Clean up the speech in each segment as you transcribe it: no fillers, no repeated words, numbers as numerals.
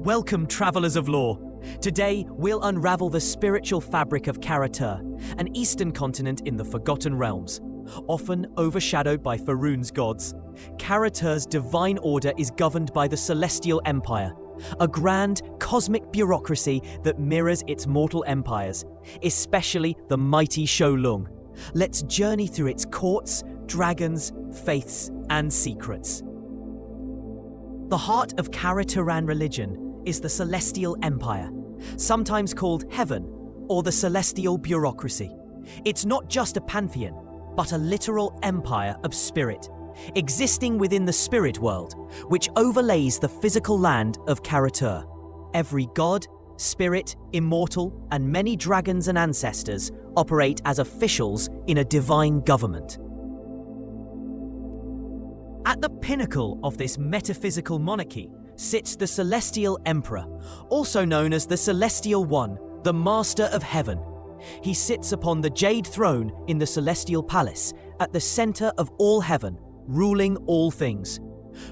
Welcome, travelers of lore. Today, we'll unravel the spiritual fabric of Kara-Tur, an eastern continent in the Forgotten Realms. Often overshadowed by Faerûn's gods, Kara-Tur's divine order is governed by the Celestial Empire, a grand cosmic bureaucracy that mirrors its mortal empires, especially the mighty Shoulung. Let's journey through its courts, dragons, faiths, and secrets. The heart of Kara-Turan religion is the Celestial Empire, sometimes called Heaven or the Celestial Bureaucracy. It's not just a pantheon, but a literal empire of spirit, existing within the spirit world, which overlays the physical land of Kara-Tur. Every god, spirit, immortal, and many dragons and ancestors operate as officials in a divine government. At the pinnacle of this metaphysical monarchy sits the Celestial Emperor, also known as the Celestial One, the Master of Heaven. He sits upon the jade throne in the Celestial Palace, at the center of all heaven, ruling all things.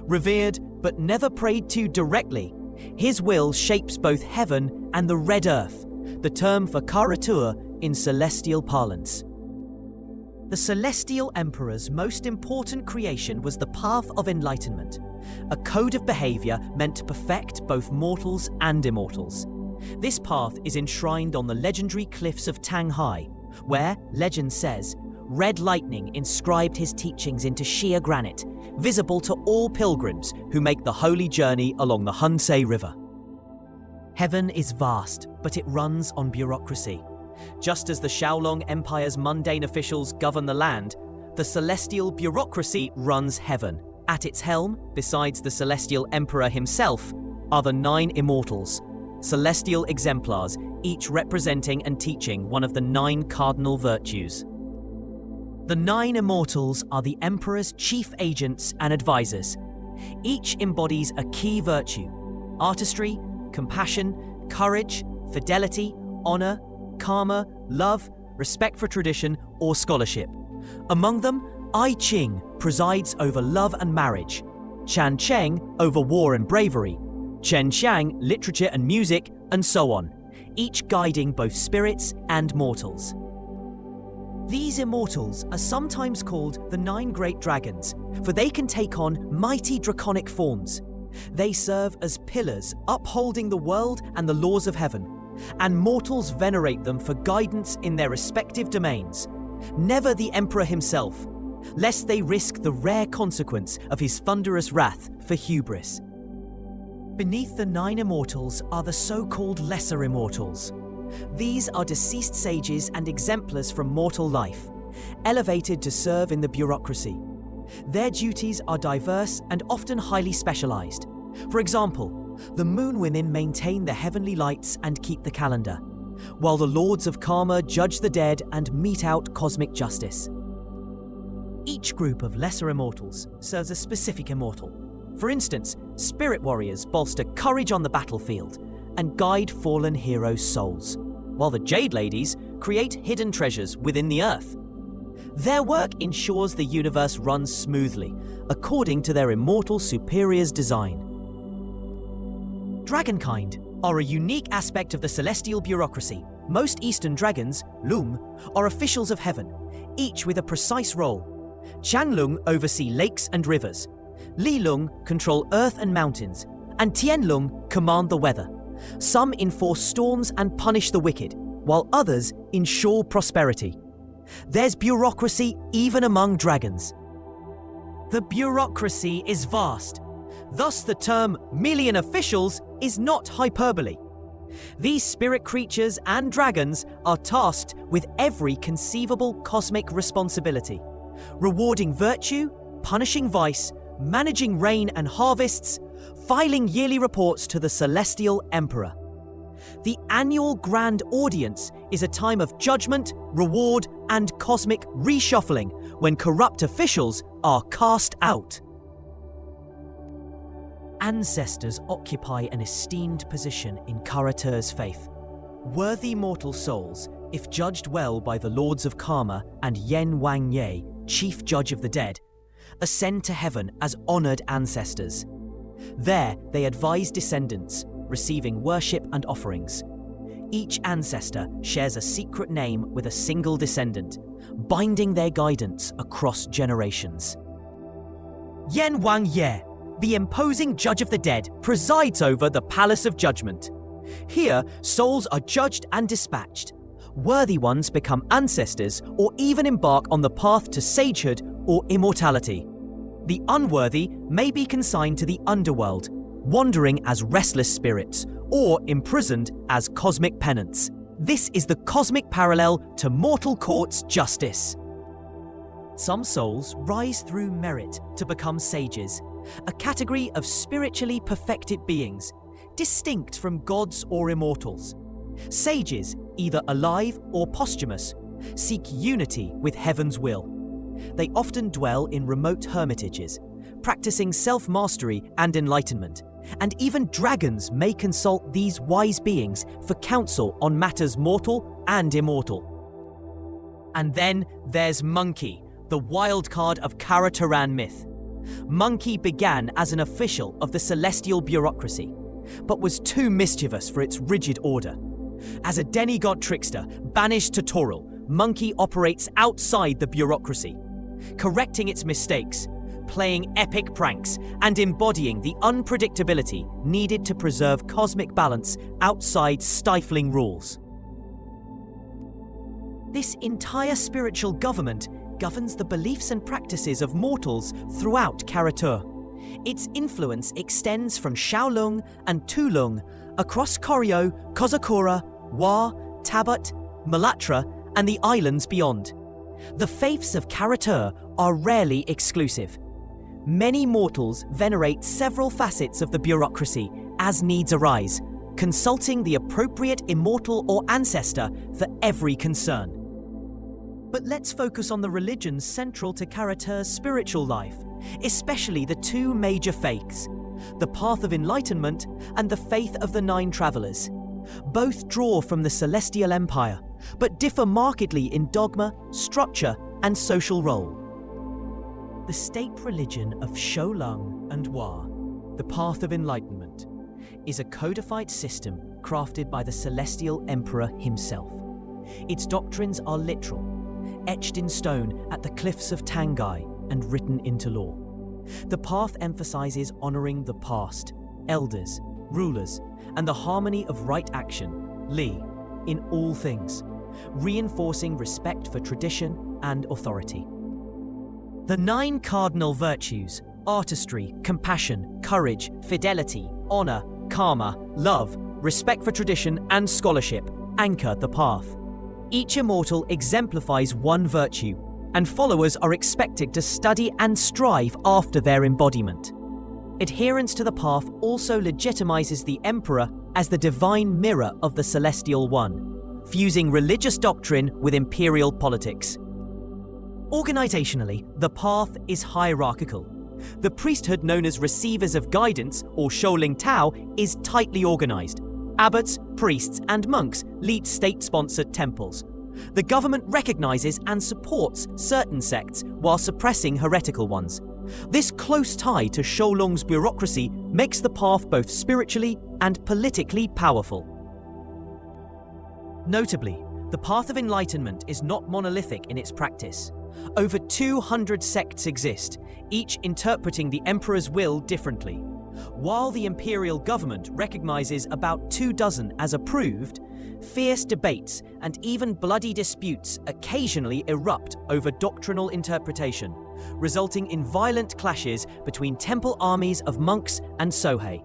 Revered but never prayed to directly, his will shapes both heaven and the red earth, the term for Kara-Tur in celestial parlance. The Celestial Emperor's most important creation was the Path of Enlightenment, a code of behavior meant to perfect both mortals and immortals. This path is enshrined on the legendary cliffs of Tanghai, where, legend says, red lightning inscribed his teachings into sheer granite, visible to all pilgrims who make the holy journey along the Hunsei River. Heaven is vast, but it runs on bureaucracy. Just as the Shoulung Empire's mundane officials govern the land, the Celestial Bureaucracy runs heaven. At its helm, besides the Celestial Emperor himself, are the 9 immortals, celestial exemplars, each representing and teaching one of the 9 cardinal virtues. The 9 immortals are the Emperor's chief agents and advisors. Each embodies a key virtue: artistry, compassion, courage, fidelity, honor, karma, love, respect for tradition, or scholarship. Among them, I Ching presides over love and marriage, Chan Cheng over war and bravery, Chen Xiang literature and music, and so on, each guiding both spirits and mortals. These immortals are sometimes called the 9 great dragons, for they can take on mighty draconic forms. They serve as pillars upholding the world and the laws of heaven, and mortals venerate them for guidance in their respective domains. Never the Emperor himself, lest they risk the rare consequence of his thunderous wrath for hubris. Beneath the 9 immortals are the so-called lesser immortals. These are deceased sages and exemplars from mortal life, elevated to serve in the bureaucracy. Their duties are diverse and often highly specialized. For example, the Moon Women maintain the heavenly lights and keep the calendar, while the Lords of Karma judge the dead and mete out cosmic justice. Each group of lesser immortals serves a specific immortal. For instance, spirit warriors bolster courage on the battlefield and guide fallen heroes' souls, while the Jade Ladies create hidden treasures within the earth. Their work ensures the universe runs smoothly, according to their immortal superior's design. Dragonkind are a unique aspect of the celestial bureaucracy. Most Eastern dragons, Lung, are officials of heaven, each with a precise role. Changlung oversee lakes and rivers, Lilung control earth and mountains, and Tianlung command the weather. Some enforce storms and punish the wicked, while others ensure prosperity. There's bureaucracy even among dragons. The bureaucracy is vast. Thus the term million officials is not hyperbole. These spirit creatures and dragons are tasked with every conceivable cosmic responsibility, rewarding virtue, punishing vice, managing rain and harvests, filing yearly reports to the Celestial Emperor. The annual Grand Audience is a time of judgment, reward, and cosmic reshuffling when corrupt officials are cast out. Ancestors occupy an esteemed position in Kara-Tur's faith. Worthy mortal souls, if judged well by the Lords of Karma and Yen Wang Ye, Chief Judge of the Dead, ascend to heaven as honored ancestors. There, they advise descendants, receiving worship and offerings. Each ancestor shares a secret name with a single descendant, binding their guidance across generations. Yen Wang Ye, the imposing judge of the dead, presides over the Palace of Judgment. Here, souls are judged and dispatched. Worthy ones become ancestors or even embark on the path to sagehood or immortality. The unworthy may be consigned to the underworld, wandering as restless spirits or imprisoned as cosmic penance. This is the cosmic parallel to mortal court's justice. Some souls rise through merit to become sages, a category of spiritually perfected beings, distinct from gods or immortals. Sages, either alive or posthumous, seek unity with heaven's will. They often dwell in remote hermitages, practicing self-mastery and enlightenment, and even dragons may consult these wise beings for counsel on matters mortal and immortal. And then there's Monkey, the wild card of Kara-Turan myth. Monkey began as an official of the celestial bureaucracy, but was too mischievous for its rigid order. As a demigod trickster banished to Toril, Monkey operates outside the bureaucracy, correcting its mistakes, playing epic pranks, and embodying the unpredictability needed to preserve cosmic balance outside stifling rules. This entire spiritual government governs the beliefs and practices of mortals throughout Kara-Tur. Its influence extends from Shaolong and Tulung across Koryo, Kozakura, Wa, Tabat, Malatra, and the islands beyond. The faiths of Kara-Tur are rarely exclusive. Many mortals venerate several facets of the bureaucracy as needs arise, consulting the appropriate immortal or ancestor for every concern. But let's focus on the religions central to Kara-Tur's spiritual life, especially the two major faiths, the Path of Enlightenment and the Faith of the Nine Travelers. Both draw from the Celestial Empire, but differ markedly in dogma, structure, and social role. The state religion of Shaolong and Wa, the Path of Enlightenment, is a codified system crafted by the Celestial Emperor himself. Its doctrines are literal, etched in stone at the cliffs of Tangai and written into law. The path emphasizes honoring the past, elders, rulers, and the harmony of right action, Li, in all things, reinforcing respect for tradition and authority. The 9 cardinal virtues, artistry, compassion, courage, fidelity, honor, karma, love, respect for tradition, and scholarship, anchor the path. Each immortal exemplifies one virtue, and followers are expected to study and strive after their embodiment. Adherence to the path also legitimizes the Emperor as the divine mirror of the Celestial One, fusing religious doctrine with imperial politics. Organizationally, the path is hierarchical. The priesthood known as Receivers of Guidance, or Sholing Tao, is tightly organized. Abbots, priests, and monks lead state-sponsored temples. The government recognizes and supports certain sects while suppressing heretical ones. This close tie to Shaolong's bureaucracy makes the path both spiritually and politically powerful. Notably, the Path of Enlightenment is not monolithic in its practice. Over 200 sects exist, each interpreting the Emperor's will differently. While the imperial government recognizes about 24 as approved, fierce debates and even bloody disputes occasionally erupt over doctrinal interpretation, resulting in violent clashes between temple armies of monks and Sohei.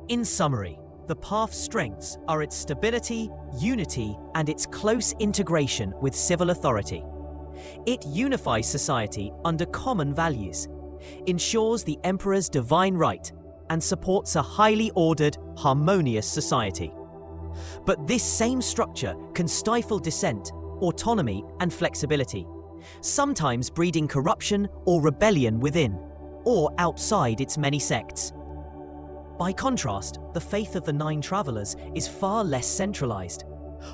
In summary, the path's strengths are its stability, unity, and its close integration with civil authority. It unifies society under common values, ensures the Emperor's divine right, and supports a highly ordered, harmonious society. But this same structure can stifle dissent, autonomy, and flexibility, sometimes breeding corruption or rebellion within, or outside its many sects. By contrast, the faith of the Nine Travelers is far less centralized.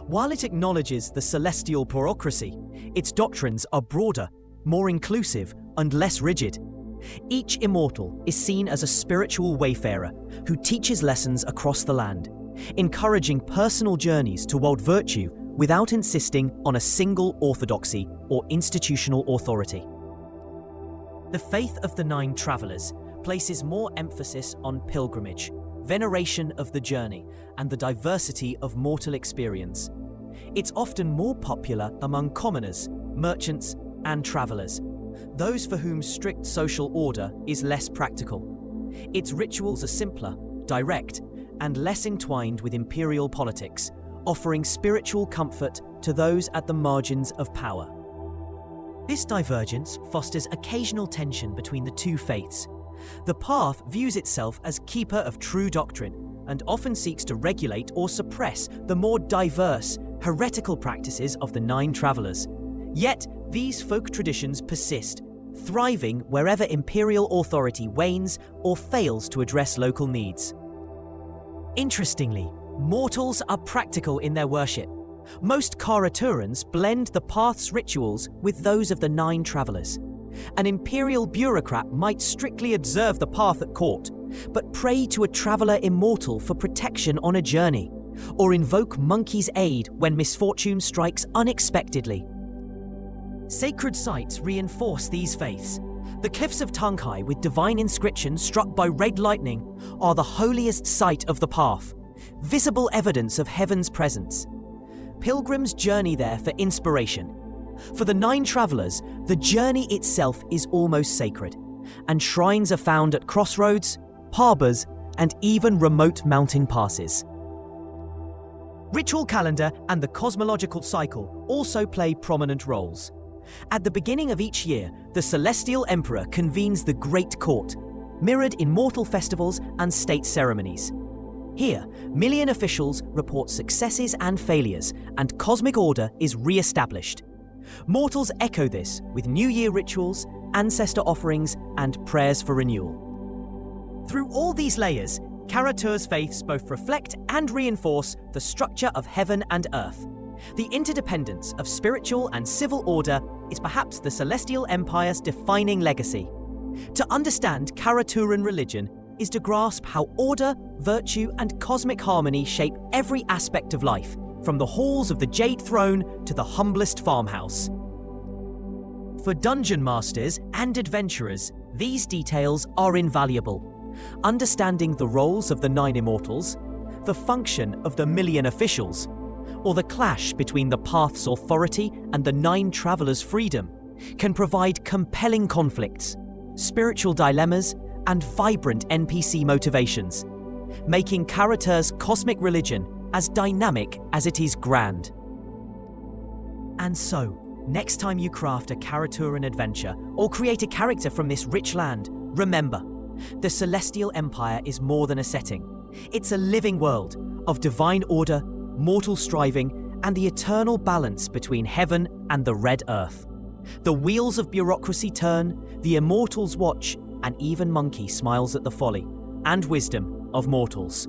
While it acknowledges the celestial bureaucracy, its doctrines are broader, more inclusive, and less rigid. Each immortal is seen as a spiritual wayfarer who teaches lessons across the land, encouraging personal journeys toward virtue without insisting on a single orthodoxy or institutional authority. The faith of the Nine Travelers places more emphasis on pilgrimage, veneration of the journey, and the diversity of mortal experience. It's often more popular among commoners, merchants, and travelers, those for whom strict social order is less practical. Its rituals are simpler, direct, and less entwined with imperial politics, offering spiritual comfort to those at the margins of power. This divergence fosters occasional tension between the two faiths. The path views itself as keeper of true doctrine and often seeks to regulate or suppress the more diverse, heretical practices of the Nine Travelers. Yet, these folk traditions persist, thriving wherever imperial authority wanes or fails to address local needs. Interestingly, mortals are practical in their worship. Most Kara-Turans blend the path's rituals with those of the Nine Travelers. An imperial bureaucrat might strictly observe the path at court, but pray to a traveler immortal for protection on a journey, or invoke monkey's aid when misfortune strikes unexpectedly. Sacred sites reinforce these faiths. The cliffs of Tunghai with divine inscriptions struck by red lightning are the holiest site of the path, visible evidence of heaven's presence. Pilgrims journey there for inspiration. For the Nine Travelers, the journey itself is almost sacred, and shrines are found at crossroads, harbors, and even remote mountain passes. Ritual calendar and the cosmological cycle also play prominent roles. At the beginning of each year, the Celestial Emperor convenes the Great Court, mirrored in mortal festivals and state ceremonies. Here, million officials report successes and failures, and cosmic order is re-established. Mortals echo this with New Year rituals, ancestor offerings, and prayers for renewal. Through all these layers, Kara-Tur's faiths both reflect and reinforce the structure of heaven and earth. The interdependence of spiritual and civil order is perhaps the Celestial Empire's defining legacy. To understand Kara-Turan religion is to grasp how order, virtue, and cosmic harmony shape every aspect of life, from the halls of the Jade Throne to the humblest farmhouse. For dungeon masters and adventurers, these details are invaluable. Understanding the roles of the Nine Immortals, the function of the Million Officials, or the clash between the Path's authority and the Nine Travelers' freedom can provide compelling conflicts, spiritual dilemmas, and vibrant NPC motivations, making Kara-Tur's cosmic religion as dynamic as it is grand. And so, next time you craft a Kara-Turan adventure or create a character from this rich land, remember, the Celestial Empire is more than a setting. It's a living world of divine order, mortal striving, and the eternal balance between heaven and the red earth. The wheels of bureaucracy turn, the immortals watch, and even monkey smiles at the folly and wisdom of mortals.